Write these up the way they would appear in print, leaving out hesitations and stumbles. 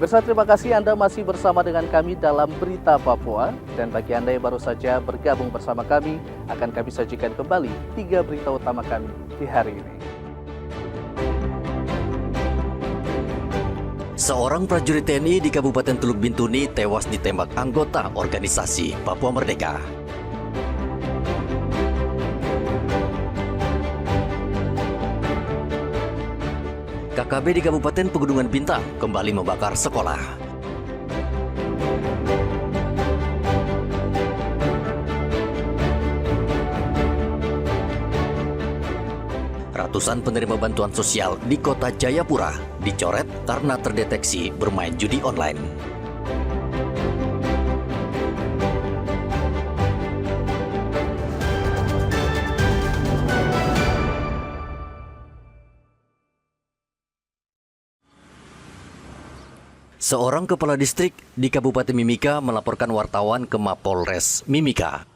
Pemirsa, terima kasih Anda masih bersama dengan kami dalam Berita Papua. Dan bagi Anda yang baru saja bergabung bersama kami, akan kami sajikan kembali 3 berita utama kami di hari ini. Seorang prajurit TNI di Kabupaten Teluk Bintuni tewas ditembak anggota organisasi Papua Merdeka. KKB di Kabupaten Pegunungan Bintang kembali membakar sekolah. Ratusan penerima bantuan sosial di kota Jayapura dicoret karena terdeteksi bermain judi online. Seorang kepala distrik di Kabupaten Mimika melaporkan wartawan ke Mapolres Mimika.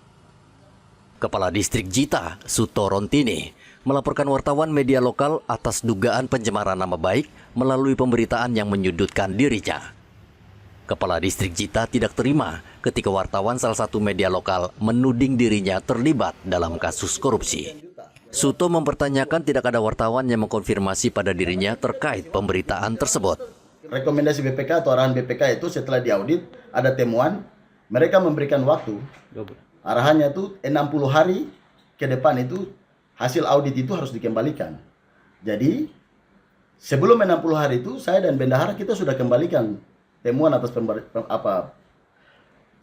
Kepala Distrik Jita, Suto Rontini, melaporkan wartawan media lokal atas dugaan pencemaran nama baik melalui pemberitaan yang menyudutkan dirinya. Kepala Distrik Jita tidak terima ketika wartawan salah satu media lokal menuding dirinya terlibat dalam kasus korupsi. Suto mempertanyakan tidak ada wartawan yang mengkonfirmasi pada dirinya terkait pemberitaan tersebut. Rekomendasi BPK atau arahan BPK itu setelah diaudit ada temuan, mereka memberikan waktu. Arahannya itu 60 hari ke depan itu hasil audit itu harus dikembalikan. Jadi sebelum 60 hari itu saya dan bendahara kita sudah kembalikan temuan atas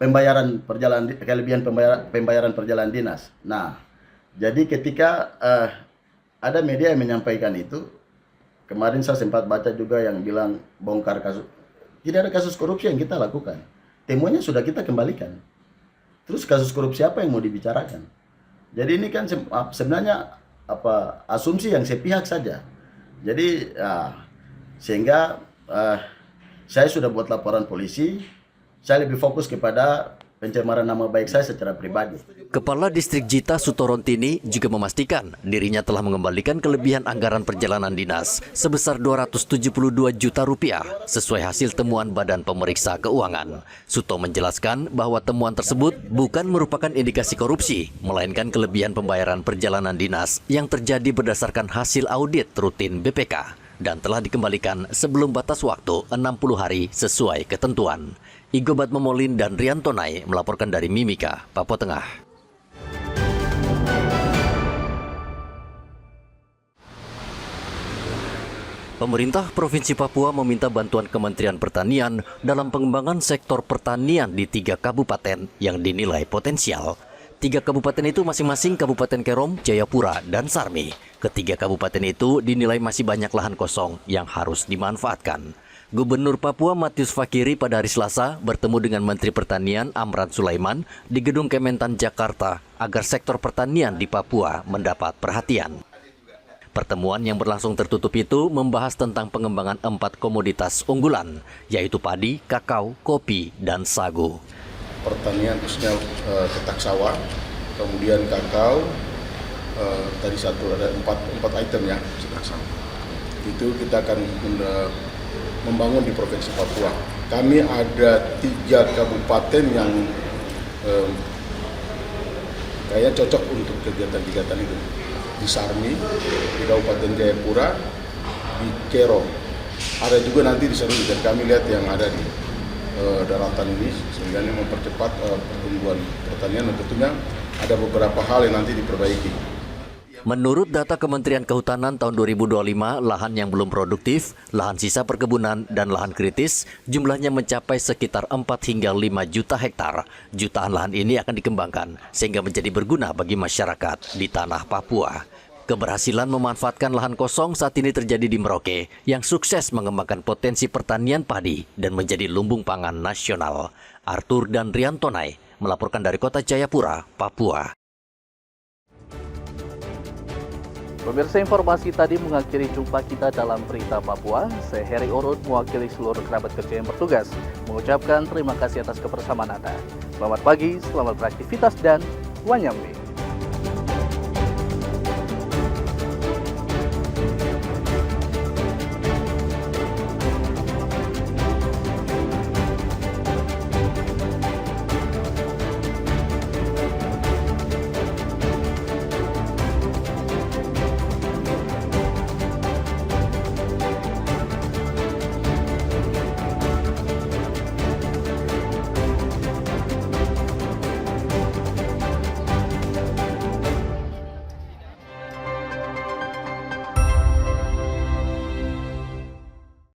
pembayaran perjalanan, kelebihan pembayaran perjalanan dinas. Nah, jadi ketika ada media yang menyampaikan itu, kemarin saya sempat baca juga yang bilang bongkar kasus. Tidak ada kasus korupsi yang kita lakukan. Temuannya sudah kita kembalikan. Terus kasus korupsi apa yang mau dibicarakan? Jadi ini kan sebenarnya asumsi yang sepihak saja. Jadi sehingga saya sudah buat laporan polisi. Saya lebih fokus kepada pencemaran nama baik saya secara pribadi. Kepala Distrik Jita Suto Rontini juga memastikan dirinya telah mengembalikan kelebihan anggaran perjalanan dinas sebesar 272 juta rupiah sesuai hasil temuan Badan Pemeriksa Keuangan. Suto menjelaskan bahwa temuan tersebut bukan merupakan indikasi korupsi, melainkan kelebihan pembayaran perjalanan dinas yang terjadi berdasarkan hasil audit rutin BPK dan telah dikembalikan sebelum batas waktu 60 hari sesuai ketentuan. Igo Batmomolin dan Riantonai melaporkan dari Mimika, Papua Tengah. Pemerintah Provinsi Papua meminta bantuan Kementerian Pertanian dalam pengembangan sektor pertanian di 3 kabupaten yang dinilai potensial. 3 kabupaten itu masing-masing Kabupaten Kerom, Jayapura, dan Sarmi. Ketiga kabupaten itu dinilai masih banyak lahan kosong yang harus dimanfaatkan. Gubernur Papua Matius Fakiri pada hari Selasa bertemu dengan Menteri Pertanian Amran Sulaiman di Gedung Kementan Jakarta agar sektor pertanian di Papua mendapat perhatian. Pertemuan yang berlangsung tertutup itu membahas tentang pengembangan 4 komoditas unggulan, yaitu padi, kakao, kopi, dan sagu. Pertanian khususnya petak sawah, kemudian kakao, tadi ada 4 item ya, itu kita akan membangun di Provinsi Papua. Kami ada 3 kabupaten yang kayaknya cocok untuk kegiatan-kegiatan itu. Di Sarmi, di Kabupaten Jayapura, di Kerom. Ada juga nanti di Sarmi, dan kami lihat yang ada di daratan ini, sehingga ini mempercepat pertumbuhan pertanian, dan tentunya ada beberapa hal yang nanti diperbaiki. Menurut data Kementerian Kehutanan tahun 2025, lahan yang belum produktif, lahan sisa perkebunan, dan lahan kritis jumlahnya mencapai sekitar 4 hingga 5 juta hektar. Jutaan lahan ini akan dikembangkan sehingga menjadi berguna bagi masyarakat di tanah Papua. Keberhasilan memanfaatkan lahan kosong saat ini terjadi di Merauke yang sukses mengembangkan potensi pertanian padi dan menjadi lumbung pangan nasional. Arthur dan Riantonai melaporkan dari Kota Jayapura, Papua. Pemirsa, informasi tadi mengakhiri jumpa kita dalam Berita Papua. Saya Heri Orut mewakili seluruh kerabat kerja yang bertugas mengucapkan terima kasih atas kebersamaan Anda. Selamat pagi, selamat beraktivitas, dan wanyambi.